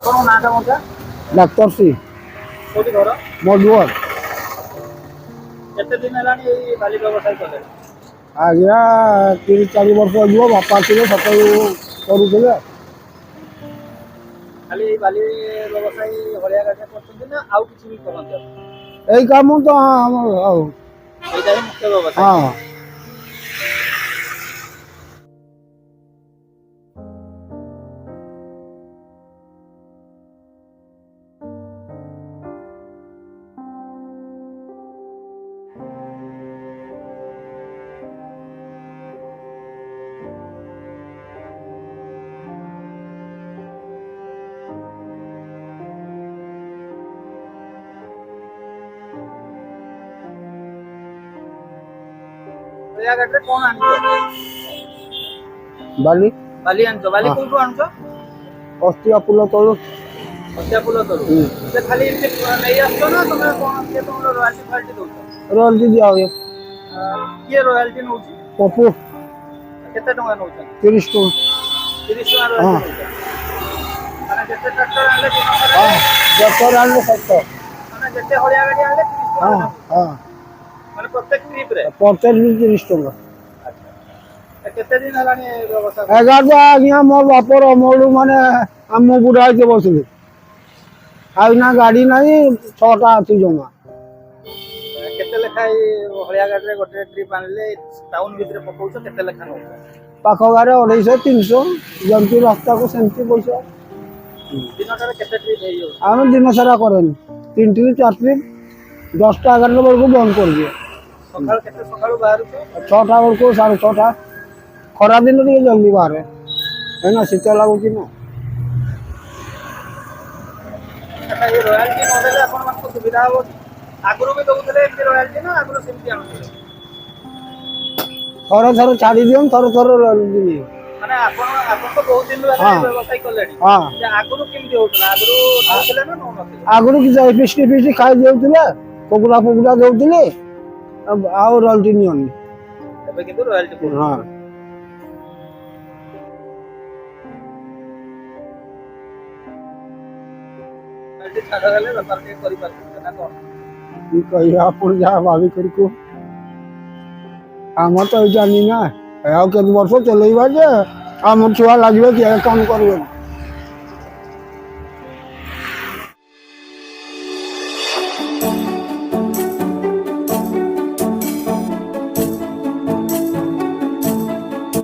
କଣ ନାଁଟା ମଧ୍ୟ ଡାକ୍ତର ସି କୋଉଠି ଘର ମଧୁବର। କେତେ ଦିନ ହେଲାଣି ଏଇ ବାଲି ବ୍ୟବସାୟ କଲେ? ଆଜ୍ଞା 3-4 ବର୍ଷ ହେଇଯିବ। ବାପା ଥିଲେ ସକାଳୁ କରୁଥିଲେ। ଖାଲି ଏଇ ବାଲି ବ୍ୟବସାୟୀ ହଳିଆ ଗାଡ଼ିରେ କରୁଛନ୍ତି ନା ଆଉ କିଛି ବି କରନ୍ତି ଆପଣ? ଏଇ କାମ ତ ଆମର ଆଉ ଏଇଟା ହିଁ ମୁଖ୍ୟ ବ୍ୟବସାୟ। ହଁ। ହଳିଆ ଗାଡ଼ିରେ କଣ ଆଣିଛ? ବାଲି ବାଲି ଆଣିଛ? ବାଲି ହଁ। କୋଉଠୁ ଆଣୁଛ? ଅସ୍ତିଆ ପୁଲ ତଳୁ। ହତ୍ୟା ଫୁଲ ତରୁ। ସେ ଖାଲି ଏମିତି ନେଇ ଆସୁଛ ନା ତମେ କଣ କିଏ ତମର ରୟାଲଟି ଫୟାଲଟି ଦଉଛ? ରୟାଲଟି ଦିଆ ହୁଏ। କିଏ ରୟାଲଟି ନଉଛି? ପପୁ କେତେ ଟଙ୍କା ନଉଛନ୍ତି? 30 ଟଙ୍କା। 30 ଟଙ୍କା ହଁ ରୟାଲଟି ନଉଛନ୍ତି। ମାନେ ଯେତେ ଟ୍ରାକ୍ଟର ଆଣିଲେ ଦିନକରେ ହଁ 10 ଆଣିଲେ 700। ମାନେ ଯେତେ ହଳିଆ ଗାଡ଼ି ଆଣିଲେ 30 ଟଙ୍କା ହଁ ଲେଖା ନଉଛନ୍ତି। ହଁ ମାନେ ପ୍ରତ୍ୟେକ ଟ୍ରିପରେ? ପ୍ରତ୍ୟେକ ଦିନ 30 ଟଙ୍କା। ଆଚ୍ଛା। କେତେ ଦିନ ହେଲାଣି ଏ ବ୍ୟବସାୟ କରୁଛ? ଏଗାର ଆଜ୍ଞା ମୋ ବାପର ଅମଳୁ ମାନେ ଆମ ବୁଢା ହେଇକି ବସିଲି। ଆଉ ନା ଗାଡି ନାହିଁ 6ଟା ଅଛି ଜମା। କେତେ ଲେଖା ଏଇ ହଳିଆ ଗାଡ଼ିରେ ଗୋଟେ ଟ୍ରିପ ଆଣିଲେ ଟାଉନ ଭିତରେ ପକଉଛ କେତେ ଲେଖା ନଉଛ? ପାଖ ଗାଁରେ 250-300 ଯେମିତି ରାସ୍ତାକୁ ସେମିତି ପଇସା। ଦିନଟାରେ କେତେ ଟ୍ରିପ ହେଇଯାଉଛି? ଆମେ ଦିନ ସାରା କରେନି 3-4 ଟ୍ରିପ 10ଟା-11ଟା ବେଳକୁ ବନ୍ଦ କରିଦିଏ। ସକାଳୁ କେତେ ସକାଳୁ ବାହାରୁଛ? 6ଟା ବେଳକୁ 6:30। ଖରା ଦିନ ଟିକେ ଜଲ୍ଦି ବାହାରେ କାହିଁକିନା ଶୀତ ଲାଗୁଛି ନା। ଆଚ୍ଛା ଏଇ ରୟାଲଟି ନଦେଲେ ଆପଣମାନଙ୍କୁ ସୁବିଧା ହବ କି? ଆଗରୁ ବି ଦଉଥିଲେ ଏମିତି ରୟାଲଟି ନା ଆଗରୁ ସେମିତି ଆଣୁଥିଲେ? ଥରେ ଛାଡି ଦିଅନ୍ତି ଥରେ ରୟାଲଟି। ମାନେ ଆପଣ ତ ବହୁତ ଦିନରୁ ହେଲାଣି ହଁ ବ୍ୟବସାୟ କଲେଣି। ହଁ। ଯେ ଆଗରୁ କେମିତି ହଉଥିଲା? ଆଗରୁ ନଉଥିଲେ ନା ନଉନଥିଲେ? ଆଗରୁ କିଛି ଫିଷ୍ଟି ଖାଇ ଦେଉଥିଲେ, କୁକୁଡ଼ା ଦଉଥିଲେ ଆଉ ରୟାଲଟି ନିଅନି। ଏବେ କିନ୍ତୁ ରୟାଲଟି ହଁ କରୁଛନ୍ତି। ରୟାଲଟି ଛାଡ଼ ହେଲେ ବେପାର ଟିକେ କରିପାରୁଛନ୍ତି ନା କଣ? କି କହିବା ଆପଣ ଯାହା ଭାବିକରି କୁହ। ଆମର ତ ଏଇ ଜାନି ନା ଆଉ କେତେ ବର୍ଷ ଚଲେଇବା ଯେ ଆମ ଛୁଆ ଲାଗିବେ କି କାମ କରିବେ।